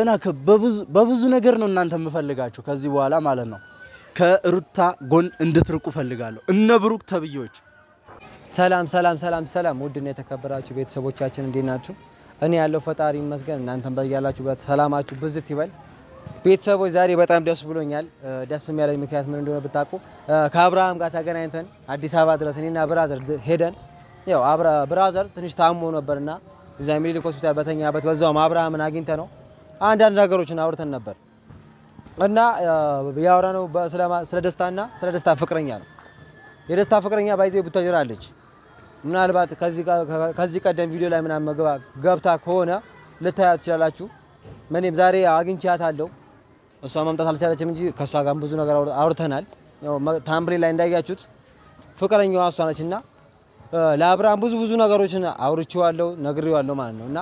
እና በብዙ ነገር ነው እናንተ የምፈልጋችሁ ከዚህ በኋላ ማለት ነው። ከሩታ ጎን እንድትርቁ ፈልጋለሁ እነ ብሩክ ተብዮች። ሰላም ውድና የተከበራችሁ ቤተሰቦቻችን እንዴት ናችሁ? እኔ ያለው ፈጣሪ ይመስገን እናንተም በያላችሁበት ሰላማችሁ ብዝት ይበል። ቤተሰቦች ዛሬ በጣም ደስ ብሎኛል። ደስ የሚያለኝ ምክንያት ምን እንደሆነ ብታውቁ ከአብርሃም ጋር ተገናኝተን አዲስ አበባ ድረስ እኔና ብራዘር ሄደን ያው ብራዘር ትንሽ ታሞ ነበርና እዛ ሚኒሊክ ሆስፒታል በተኛበት በዛው አብርሃምን አግኝተ ነው አንዳንድ ነገሮችን አውርተን ነበር እና ያወራነው ስለ ደስታና ስለ ደስታ ፍቅረኛ ነው። የደስታ ፍቅረኛ ባይዘይ ቡታጅራለች። ምናልባት ከዚህ ቀደም ቪዲዮ ላይ ምናምን ገብታ ከሆነ ልታያት ትችላላችሁ። ምንም ዛሬ አግኝቻታለሁ። እሷ መምጣት አልቻለችም እንጂ ከሷ ጋር ብዙ ነገር አውርተናል። ያው ታምብሬል ላይ እንዳያችሁት ፍቅረኛዋ እሷ ነችና ለአብርሃም ብዙ ነገሮችን አውርቼዋለሁ ነግሬዋለሁ ማለት ነውና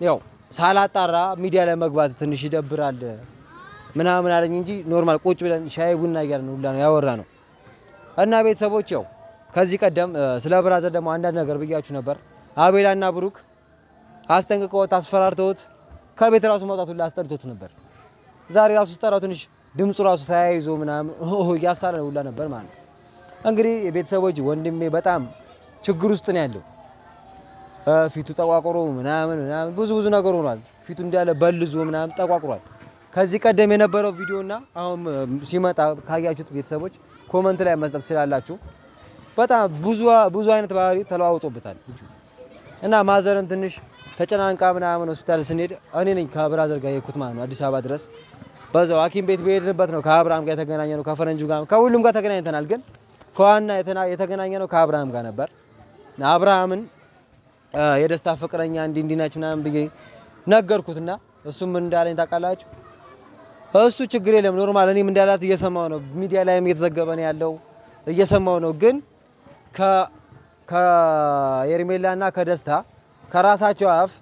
ያው ሳላጣራ ሚዲያ ላይ መግባት ትንሽ ይደብራል ምናምን አለኝ እንጂ ኖርማል ቁጭ ብለን ሻይ ቡና እያልን ሁላ ነው ያወራነው። እና ቤተሰቦች ያው ከዚህ ቀደም ስለ ብራዘር ደግሞ አንዳንድ ነገር ብያችሁ ነበር። አቤላና ብሩክ አስጠንቅቀውት አስፈራርተውት ከቤት ራሱ መውጣት ሁላ አስጠርቶት ነበር። ዛሬ ራሱ ስጠራው ትንሽ ድምፁ ራሱ ተያይዞ ምናምን ያሳለ ሁላ ነበር ማለት ነው። እንግዲህ ቤተሰቦች ወንድሜ በጣም ችግር ውስጥ ነው ያለው። ፊቱ ተቋቁሮ ምናምን ብዙ ነገር ሆኗል። ፊቱ እንዳለ በልዞ ምናምን ተቋቁሯል። ከዚህ ቀደም የነበረው ቪዲዮና አሁን ሲመጣ ካያችሁት ቤተሰቦች ኮሜንት ላይ መስጠት ትችላላችሁ። በጣም ብዙ አይነት ባህሪ ተለዋውጦበታል ልጁ እና ማዘርም ትንሽ ተጨናንቃ ምናምን ሆስፒታል ስንሄድ እኔ ነኝ ከብራዘር ጋር የኩት ማለት ነው አዲስ አበባ ድረስ በዛው ሐኪም ቤት በሄድንበት ነው ከአብርሃም ጋር የተገናኘነው ከፈረንጁ ጋር ከሁሉም ጋር ተገናኝተናል። ግን ከዋና የተገናኘነው ከአብርሃም ጋር ነበር። አብርሃምን የደስታ ፍቅረኛ እንዲናች ምናምን ብዬ ነገርኩትና እሱም እንዳለኝ ታውቃላችሁ። እሱ ችግር የለም ኖርማል እኔም እንዳላት እየሰማው ነው። ሚዲያ ላይም እየተዘገበ ነው ያለው እየሰማው ነው። ግን ከኤርሜላና ከደስታ ከራሳቸው አፍ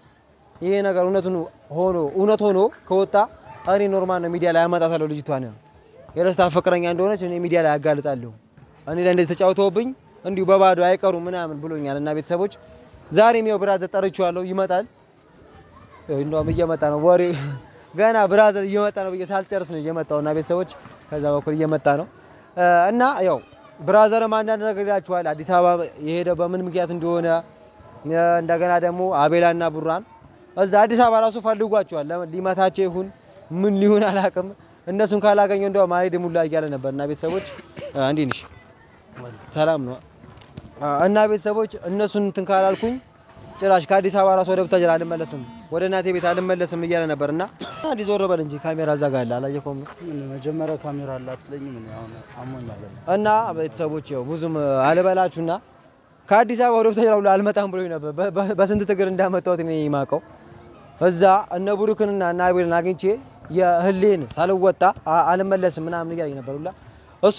ይሄ ነገር እውነት ሆኖ ከወጣ እኔ ኖርማል ነው ሚዲያ ላይ አመጣታለሁ። ልጅቷን የደስታ ፍቅረኛ እንደሆነች እኔ ሚዲያ ላይ አጋልጣለሁ። እኔ ላይ እንደዚህ ተጫውተውብኝ እንዲሁ በባዶ አይቀሩም ምናምን ብሎኛል። እና ቤተሰቦች ዛሬም ያው ብራዘር ጠርቼዋለሁ ይመጣል። እንደውም እየመጣ ነው ወሬ ገና ብራዘር እየመጣ ነው ብዬ ሳልጨርስ ነው እየመጣውና ቤተሰቦች ከዛ በኩል እየመጣ ነው እና ያው ብራዘርም አንዳንድ ነገር ይላችኋል አዲስ አበባ የሄደው በምን ምክንያት እንደሆነ እንደገና ደግሞ አቤላና ቡራን እዛ አዲስ አበባ ራሱ ፈልጓቸዋል። ለምን ሊመታቸው ይሁን ምን ሊሆን አላውቅም። እነሱን ካላገኘው እንደው ማሪ ደሙላ እያለ ነበርና ቤተሰቦች እንዴ ነሽ ሰላም ነው እና ቤተሰቦች እነሱን እንትን ካላልኩኝ ጭራሽ ከአዲስ አበባ ራሱ ወደ ቡታጅራ አልመለስም ወደ እናቴ ቤት አልመለስም እያለ ነበርና አንዲ ዞር በል እንጂ ካሜራ እዛ ጋር አለ አላየከውም? መጀመሪያ ካሜራ አላትለኝ ምን ያው አሞኛል እና ቤተሰቦች ያው ብዙም አልበላችሁና ከአዲስ አበባ ወደ ቡታጅራ ሁሉ አልመጣም ብሎኝ ነበር። በስንት ትግር እንዳመጣሁት እኔ የማውቀው እዛ እነ ብሩክንና እና አቤልን አግኝቼ የህሌን ሳልወጣ አልመለስም ምናምን እያለኝ ነበር ሁላ። እሱ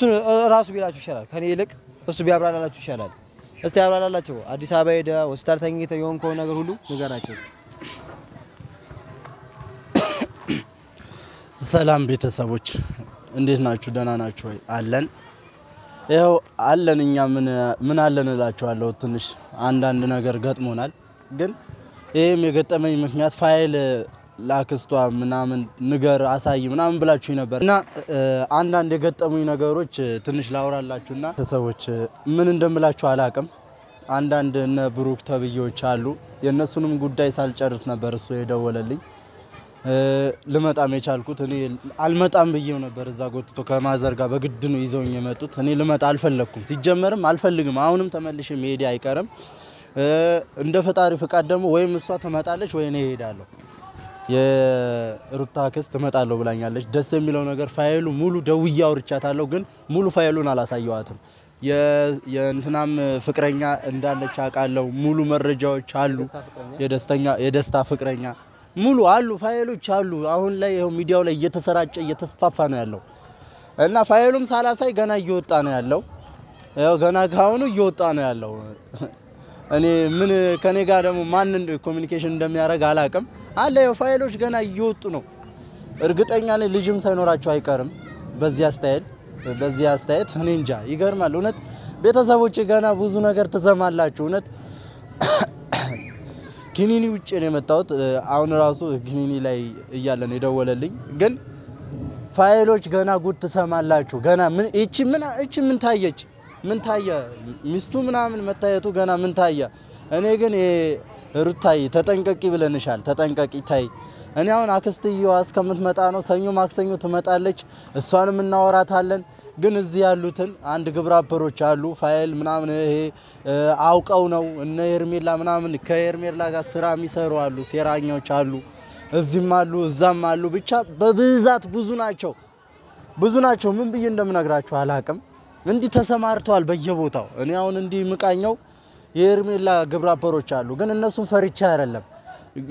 ራሱ ቢላችሁ ይሻላል ከኔ ይልቅ እሱ ቢያብራራላችሁ ይሻላል። እስቲ ያብራራላችሁ። አዲስ አበባ ሄደ ሆስፒታል ተኝተ የሆንከው ነገር ሁሉ ንገራቸው። ሰላም ቤተሰቦች እንዴት ናችሁ? ደህና ናችሁ ወይ? አለን ያው አለን። እኛ ምን አለን እላችኋለሁ። ትንሽ አንዳንድ ነገር ገጥሞናል። ግን ይሄም የገጠመኝ ምክንያት ፋይል ላክስቷ ምናምን ንገር አሳይ ምናምን ብላችሁ ነበር እና አንዳንድ የገጠሙኝ ነገሮች ትንሽ ላውራላችሁና ቤተሰቦች ምን እንደምላችሁ አላቅም። አንዳንድ እነ ብሩክ ተብዮች አሉ። የነሱንም ጉዳይ ሳልጨርስ ነበር እሱ የደወለልኝ። ልመጣም የቻልኩት እኔ አልመጣም ብዬው ነበር። እዛ ጎትቶ ከማዘር ጋር በግድ ነው ይዘውኝ የመጡት። እኔ ልመጣ አልፈለኩም፣ ሲጀመርም አልፈልግም። አሁንም ተመልሼ መሄድ አይቀርም። እንደ ፈጣሪ ፍቃድ ደግሞ ወይም እሷ ትመጣለች ወይ እኔ እሄዳለሁ። የሩታ ክስት እመጣለሁ ብላኛለች። ደስ የሚለው ነገር ፋይሉ ሙሉ ደውዬ አውርቻታለሁ፣ ግን ሙሉ ፋይሉን አላሳየዋትም። የእንትናም ፍቅረኛ እንዳለች አውቃለሁ። ሙሉ መረጃዎች አሉ። የደስታ ፍቅረኛ ሙሉ አሉ፣ ፋይሎች አሉ። አሁን ላይ ይሄው ሚዲያው ላይ እየተሰራጨ እየተስፋፋ ነው ያለው እና ፋይሉም ሳላሳይ ገና እየወጣ ነው ያለው። ያው ገና ካሁኑ እየወጣ ነው ያለው። እኔ ምን ከኔ ጋር ደግሞ ማን ኮሙኒኬሽን እንደሚያደርግ አላውቅም። አለ ያው ፋይሎች ገና እየወጡ ነው። እርግጠኛ ነኝ ልጅም ሳይኖራቸው አይቀርም። በዚህ አስተያየት እኔ እንጃ ይገርማል። እውነት ቤተሰቦች ገና ብዙ ነገር ትሰማላችሁ። እውነት ኪኒኒ ውጭ ነው የመጣሁት። አሁን ራሱ ኪኒኒ ላይ እያለን የደወለልኝ ግን ፋይሎች ገና ጉድ ትሰማላችሁ። ገና እቺ ምን ታየች ምን ታየ ሚስቱ ምናምን መታየቱ ገና ምን ታየ። እኔ ግን ሩታዬ ተጠንቀቂ ብለንሻል፣ ተጠንቀቂ ታይ። እኔ አሁን አክስትየዋ እስከምትመጣ ነው። ሰኞ ማክሰኞ ትመጣለች፣ እሷንም እናወራታለን። ግን እዚህ ያሉትን አንድ ግብረ አበሮች አሉ ፋይል ምናምን ይሄ አውቀው ነው እነ ሄርሜላ ምናምን ከሄርሜላ ጋር ስራ የሚሰሩ አሉ፣ ሴራኞች አሉ፣ እዚህም አሉ እዛም አሉ። ብቻ በብዛት ብዙ ናቸው። ምን ብዬ እንደምነግራችሁ አላቅም። እንዲህ ተሰማርተዋል በየቦታው። እኔ አሁን እንዲህ ምቃኘው የሄርሜላ ግብረ አበሮች አሉ፣ ግን እነሱን ፈርቻ አይደለም።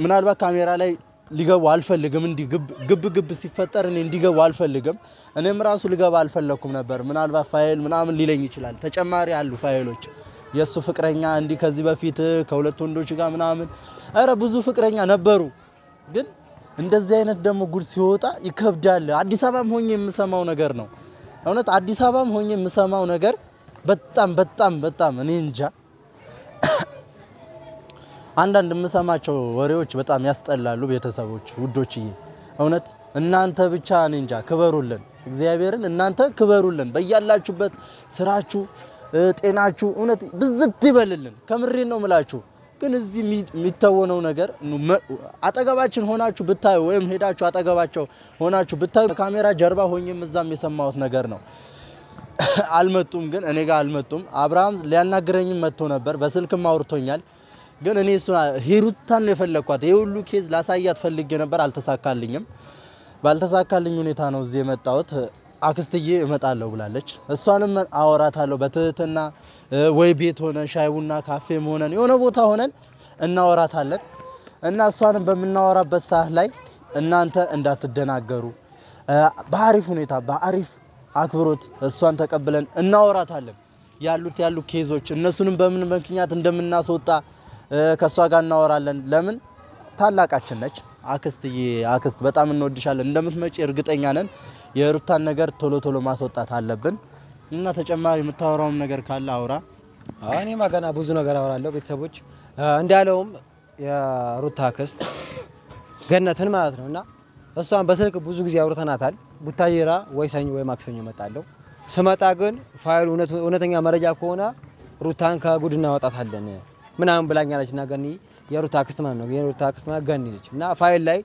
ምናልባት ካሜራ ላይ ሊገቡ አልፈልግም። እንዲህ ግብ ሲፈጠር እኔ እንዲገቡ አልፈልግም። እኔም ራሱ ልገባ አልፈለኩም ነበር። ምናልባት ፋይል ምናምን ሊለኝ ይችላል። ተጨማሪ አሉ ፋይሎች የሱ ፍቅረኛ እንዲህ ከዚህ በፊት ከሁለት ወንዶች ጋር ምናምን አረ ብዙ ፍቅረኛ ነበሩ። ግን እንደዚህ አይነት ደግሞ ጉድ ሲወጣ ይከብዳል። አዲስ አበባም ሆኜ የምሰማው ነገር ነው። እውነት አዲስ አበባም ሆኜ የምሰማው ነገር በጣም እኔ እንጃ። አንዳንድ የምሰማቸው ወሬዎች በጣም ያስጠላሉ። ቤተሰቦች ውዶችዬ እውነት እናንተ ብቻ እኔ እንጃ ክበሩልን፣ እግዚአብሔርን እናንተ ክበሩልን። በያላችሁበት ስራችሁ ጤናችሁ እውነት ብዝት ይበልልን። ከምሬን ነው ምላችሁ። ግን እዚህ የሚተወነው ነገር አጠገባችን ሆናችሁ ብታዩ ወይም ሄዳችሁ አጠገባቸው ሆናችሁ ብታዩ ካሜራ ጀርባ ሆኜም እዛም የሰማሁት ነገር ነው። አልመጡም፣ ግን እኔ ጋር አልመጡም። አብርሃም ሊያናግረኝም መጥቶ ነበር፣ በስልክም አውርቶኛል። ግን እኔ እሱ ሂሩታን ነው የፈለኳት። ይሄ ሁሉ ኬዝ ላሳያት ፈልጌ ነበር፣ አልተሳካልኝም። ባልተሳካልኝ ሁኔታ ነው እዚህ የመጣሁት። አክስትዬ እመጣለሁ ብላለች። እሷንም አወራታለሁ በትህትና ወይ ቤት ሆነን ሻይ ቡና ካፌም ሆነን የሆነ ቦታ ሆነን እናወራታለን። እና እሷንም በምናወራበት ሰዓት ላይ እናንተ እንዳትደናገሩ በአሪፍ ሁኔታ በአሪፍ አክብሮት እሷን ተቀብለን እናወራታለን። ያሉ ኬዞች እነሱንም በምን ምክንያት እንደምናስወጣ ከሷ ጋር እናወራለን። ለምን ታላቃችን ነች። አክስት በጣም እንወድሻለን። እንደምትመጪ እርግጠኛ ነን። የሩታን ነገር ቶሎ ማስወጣት አለብን። እና ተጨማሪ የምታወራውም ነገር ካለ አውራ። እኔማ ገና ብዙ ነገር አወራለሁ። ቤተሰቦች እንዳለውም የሩታ አክስት ገነትን ማለት ነው። እና እሷን በስልክ ብዙ ጊዜ አውርተናታል። ቡታየራ ወይ ሰኞ ወይ ማክሰኞ እመጣለሁ። ስመጣ ግን ፋይሉ እውነተኛ መረጃ ከሆነ ሩታን ከጉድ እናወጣታለን ምናምን ብላኛለች። እና ገኒ የሩታ አክስት ማለት ነው። የሩታ አክስት ማለት ገኒ ነች። እና ፋይል ላይ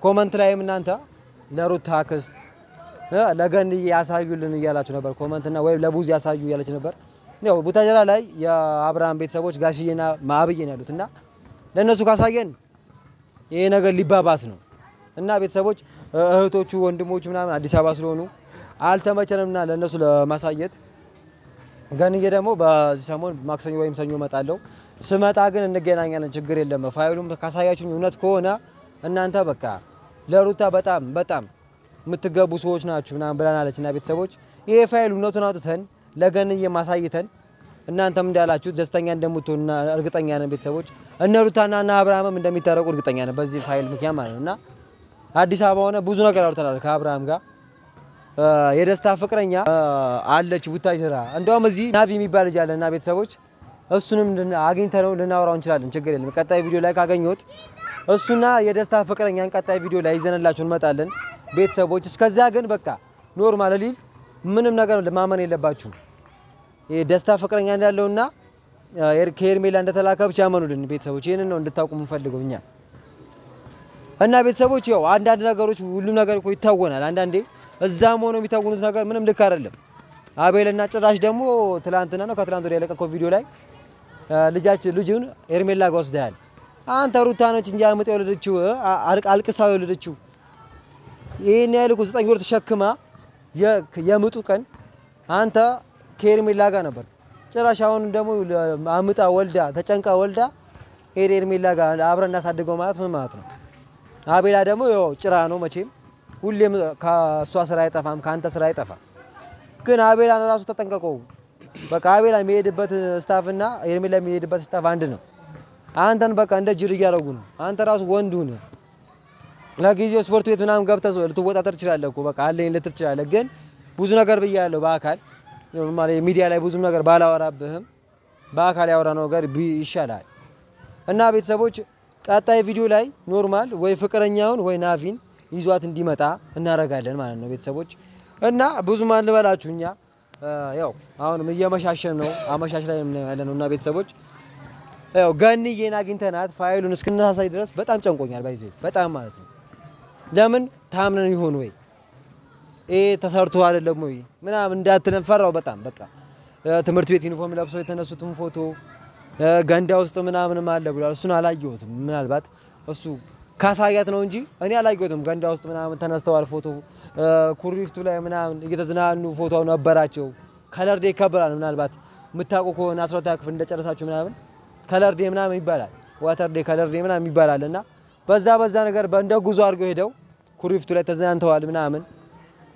ኮመንት ላይም እናንተ ለሩታ አክስት ለገኒ ያሳዩልን እያላችሁ ነበር ኮመንትና ወይ ለቡዝ ያሳዩ እያለች ነበር። ያው ቡታጀራ ላይ የአብርሃም ቤተሰቦች ጋሽዬና ማብዬ ነው ያሉት። እና ለነሱ ካሳየን ይሄ ነገር ሊባባስ ነው። እና ቤተሰቦች እህቶቹ ወንድሞቹ ምናምን አዲስ አበባ ስለሆኑ አልተመቸንምና ለነሱ ለማሳየት ገንዬ ደግሞ በዚህ ሰሞን ማክሰኞ ወይም ሰኞ እመጣለሁ። ስመጣ ግን እንገናኛለን፣ ችግር የለም። ፋይሉም ካሳያችሁኝ እውነት ከሆነ እናንተ በቃ ለሩታ በጣም የምትገቡ ሰዎች ናችሁ ምናምን ብላናለች። እና ቤተሰቦች ይሄ ፋይል እውነቱን አውጥተን ለገንዬ ማሳይተን እናንተም እንዳላችሁ ደስተኛ እንደምትሆኑ እርግጠኛ ነን። ቤተሰቦች እነ ሩታና እና አብርሃምም እንደሚታረቁ እርግጠኛ ነን በዚህ ፋይል ምክንያት ማለት ነው። እና አዲስ አበባ ሆነ ብዙ ነገር አውርተናል ከአብርሃም ጋር። የደስታ ፍቅረኛ አለች ቡታጅራ። እንደውም እዚህ ናቪ የሚባል ልጅ አለና ቤተሰቦች እሱንም አግኝተነው ልናወራው እንችላለን፣ ችግር የለም። ቀጣይ ቪዲዮ ላይ ካገኘሁት እሱና የደስታ ፍቅረኛን ቀጣይ ቪዲዮ ላይ ይዘንላችሁ እንመጣለን። ቤተሰቦች እስከዛ ግን በቃ ኖርማል ሊል ምንም ነገር ማመን የለባችሁም። የደስታ ፍቅረኛ እንዳለውና ከሄርሜላ እንደተላከ ብቻ ያመኑልን ቤተሰቦች። ይሄንን ነው እንድታውቁ የምንፈልገው እኛ። እና ቤተሰቦች ያው አንዳንድ ነገሮች ሁሉም ነገር እኮ ይታወናል። አንዳንዴ እዛም ሆኖ የሚታወኑት ነገር ምንም ልክ አይደለም። አቤልና ጭራሽ ደግሞ ትላንትና ነው ከትላንት ወዲያ የለቀቀው ቪዲዮ ላይ ልጁን ሄርሜላ ጋር ወስደሃል አንተ። ሩታ ነች እንጂ አምጣ የወለደችው አልቅሳ የወለደችው ይሄን ያህል እኮ 9 ወር ተሸክማ የምጡ ቀን አንተ ከሄርሜላ ጋር ነበር። ጭራሽ አሁን ደግሞ አምጣ ወልዳ ተጨንቃ ወልዳ ሄርሜላ ጋር አብረን እናሳድገው ማለት ምን ማለት ነው? አቤላ ደግሞ ያው ጭራ ነው መቼም ሁሌም ከሷ ስራ አይጠፋም፣ ካንተ ስራ አይጠፋም። ግን አቤላን ራሱ ተጠንቀቀው። በቃ አቤላ የሚሄድበት ስታፍና ሄርሜላ የሚሄድበት ስታፍ አንድ ነው። አንተን በቃ እንደ ጅር እያደረጉ ነው። አንተ ራሱ ወንዱ ነህ። ለጊዜው ስፖርት ቤት ምናምን ገብተህ ልትወጣጠር ትችላለህ እኮ በቃ አለኝ ልትል ትችላለህ። ግን ብዙ ነገር ብያለሁ በአካል ኖርማሊ ሚዲያ ላይ ብዙ ነገር ባላወራብህም በአካል ያወራነው ነገር ይሻላል። እና ቤተሰቦች ቀጣይ ቪዲዮ ላይ ኖርማል ወይ ፍቅረኛውን ወይ ናቪን ይዟት እንዲመጣ እናደርጋለን ማለት ነው ቤተሰቦች። እና ብዙ ማን ልበላችሁ እኛ ያው አሁንም እየመሻሸን ነው አመሻሽ ላይ ያለነው እና ቤተሰቦች ያው ገንዬን አግኝተናት ፋይሉን እስክናሳይ ድረስ በጣም ጨንቆኛል ባይዘ በጣም ማለት ነው። ለምን ታምነን ይሆን ወይ ተሰርቶ አይደለም ወይ ምናምን እንዳትለን ፈራው በጣም በቃ ትምህርት ቤት ዩኒፎርም ለብሰው የተነሱትን ፎቶ ገንዳ ውስጥ ምናምንም አለ ብሏል። እሱን አላየሁትም። ምናልባት እሱ ካሳያት ነው እንጂ እኔ አላየሁትም። ገንዳ ውስጥ ምናምን ተነስተዋል ፎቶ ኩሪፍቱ ላይ ምናምን እየተዝናኑ ፎቶው ነበራቸው። ከለር ዴይ ይከበራል። ምናልባት የምታውቁ ከሆነ 12ኛ ክፍል እንደጨረሳችሁ ምናምን ከለር ዴይ ምናምን ይባላል። ዋተር ዴይ ከለር ዴይ ምናምን ይባላል እና በዛ ነገር እንደ ጉዞ አድርገው ሄደው ኩሪፍቱ ላይ ተዝናንተዋል ምናምን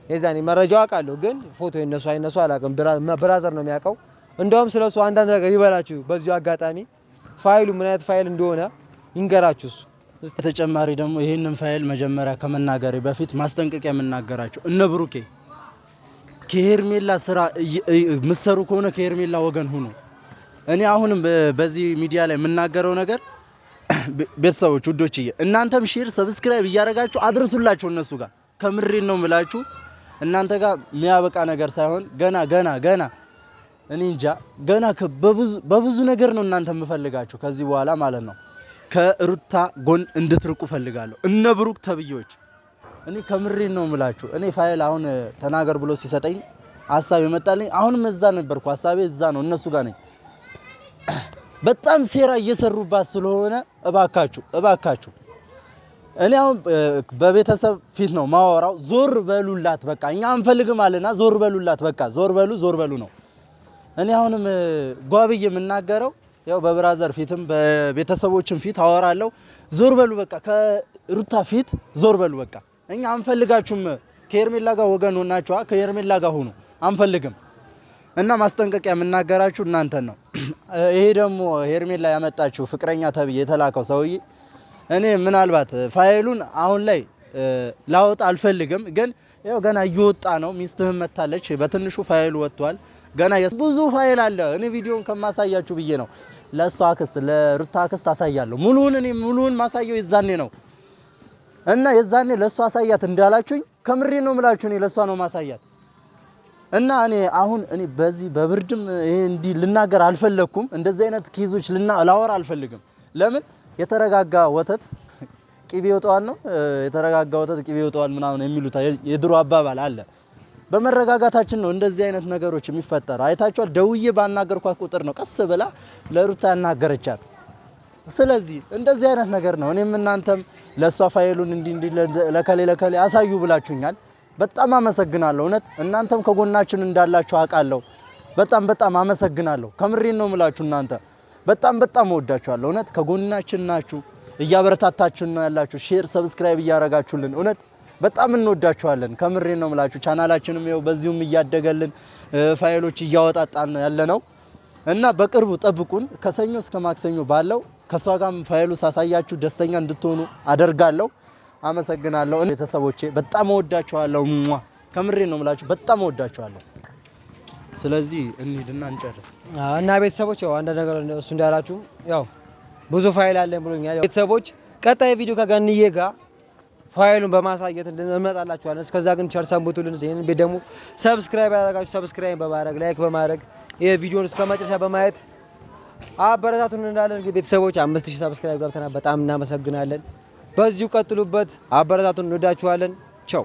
የዛኔ መረጃው አውቃለሁ፣ ግን ፎቶ የነሱ አይነሱ አላውቅም። ብራዘር ነው የሚያውቀው። እንደውም ስለሱ አንዳንድ ነገር ይበላችሁ በዚሁ አጋጣሚ ፋይሉ ምን አይነት ፋይል እንደሆነ ይንገራችሁ እሱ። ተጨማሪ ደግሞ ይህንን ፋይል መጀመሪያ ከመናገሬ በፊት ማስጠንቀቂያ የምናገራቸው እነ ብሩኬ ከሄርሜላ ስራ ምሰሩ ከሆነ ከሄርሜላ ወገን ሁኑ። እኔ አሁንም በዚህ ሚዲያ ላይ የምናገረው ነገር ቤተሰቦች ውዶችዬ፣ እናንተም ሼር ሰብስክራይብ እያደረጋችሁ አድርሱላችሁ እነሱ ጋር። ከምሬን ነው የምላችሁ። እናንተ ጋር የሚያበቃ ነገር ሳይሆን ገና እኔ እንጃ ገና በብዙ ነገር ነው እናንተ የምፈልጋችሁ ከዚህ በኋላ ማለት ነው። ከሩታ ጎን እንድትርቁ ፈልጋለሁ እነ ብሩክ ተብዮች። እኔ ከምሬን ነው የምላችሁ። እኔ ፋይል አሁን ተናገር ብሎ ሲሰጠኝ ሐሳብ ይመጣልኝ። አሁንም እዛ ነበርኩ፣ ሐሳቤ እዛ ነው፣ እነሱ ጋር ነኝ። በጣም ሴራ እየሰሩባት ስለሆነ እባካችሁ እኔ አሁን በቤተሰብ ፊት ነው ማወራው። ዞር በሉላት በቃ፣ እኛ አንፈልግም አለና ዞር በሉላት በቃ። ዞር በሉ ነው። እኔ አሁንም ጓብዬ የምናገረው ያው በብራዘር ፊትም በቤተሰቦችም ፊት አወራለሁ። ዞር በሉ በቃ፣ ከሩታ ፊት ዞር በሉ በቃ። እኛ አንፈልጋችሁም። ከሄርሜላ ጋር ወገን ሆናችኋ፣ ከሄርሜላ ጋር ሁኑ። አንፈልግም እና ማስጠንቀቂያ የምናገራችሁ እናንተን ነው። ይሄ ደግሞ ሄርሜላ ያመጣችሁ ፍቅረኛ ተብዬ የተላከው ሰውዬ እኔ ምናልባት ፋይሉን አሁን ላይ ላወጣ አልፈልግም፣ ግን ያው ገና እየወጣ ነው። ሚስትህም መታለች፣ በትንሹ ፋይሉ ወጥቷል። ገና ብዙ ፋይል አለ። እኔ ቪዲዮን ከማሳያችሁ ብዬ ነው። ለሷ አክስት ለሩታ አክስት አሳያለሁ። ሙሉውን ማሳየው የዛኔ ነው እና የዛኔ ለሷ አሳያት እንዳላችሁኝ ከምሬ ነው የምላችሁ። እኔ ለሷ ነው ማሳያት እና እኔ በዚህ በብርድም ይሄ እንዲ ልናገር አልፈለኩም። እንደዚህ አይነት ኬዞች ላወራ አልፈልግም። ለምን የተረጋጋ ወተት ቅቤ ይወጣዋል ነው፣ የተረጋጋ ወተት ቅቤ ይወጣዋል ምናምን የሚሉት የድሮ አባባል አለ። በመረጋጋታችን ነው እንደዚህ አይነት ነገሮች የሚፈጠሩ። አይታችኋል። ደውዬ ባናገርኳት ቁጥር ነው ቀስ ብላ ለሩታ ያናገረቻት። ስለዚህ እንደዚህ አይነት ነገር ነው። እኔም እናንተም ለሷ ፋይሉን እንዲ ለከሌ አሳዩ ብላችሁኛል። በጣም አመሰግናለሁ። እውነት እናንተም ከጎናችን እንዳላችሁ አውቃለሁ። በጣም አመሰግናለሁ። ከምሬን ነው የምላችሁ። እናንተ በጣም ወዳችኋለሁ። እውነት ከጎናችን ናችሁ፣ እያበረታታችሁን ነው ያላችሁ። ሼር ሰብስክራይብ እያረጋችሁልን እውነት በጣም እንወዳችኋለን። ከምሬን ነው የምላችሁ። ቻናላችንም ይኸው በዚሁም እያደገልን ፋይሎች እያወጣጣን ያለነው እና በቅርቡ ጠብቁን። ከሰኞ እስከ ማክሰኞ ባለው ከሷ ጋርም ፋይሉ ሳሳያችሁ ደስተኛ እንድትሆኑ አደርጋለሁ። አመሰግናለሁ። ቤተሰቦቼ በጣም ወዳችኋለሁ። ከምሬን ነው የምላችሁ። በጣም ወዳችኋለሁ። ስለዚህ እንሂድና እንጨርስ እና ቤተሰቦች ያው አንድ ነገር እሱ እንዳላችሁ ያው ብዙ ፋይል አለን ብሎኛል። ቤተሰቦች ቀጣይ ቪዲዮ ከገንዬ ጋር ፋይሉን በማሳየት እንመጣላችኋለን። እስከዛ ግን ቸር ሰንብቱልን። ይሄንን ቤት ደግሞ ሰብስክራይብ ያደረጋችሁ ሰብስክራይብ በማድረግ ላይክ በማድረግ ይሄ ቪዲዮን እስከ መጨረሻ በማየት አበረታቱን እንዳለን እንግዲህ ቤተሰቦች 5000 ሰብስክራይብ ገብተናል። በጣም እናመሰግናለን። በዚሁ ቀጥሉበት። አበረታቱን። እንወዳችኋለን። ቻው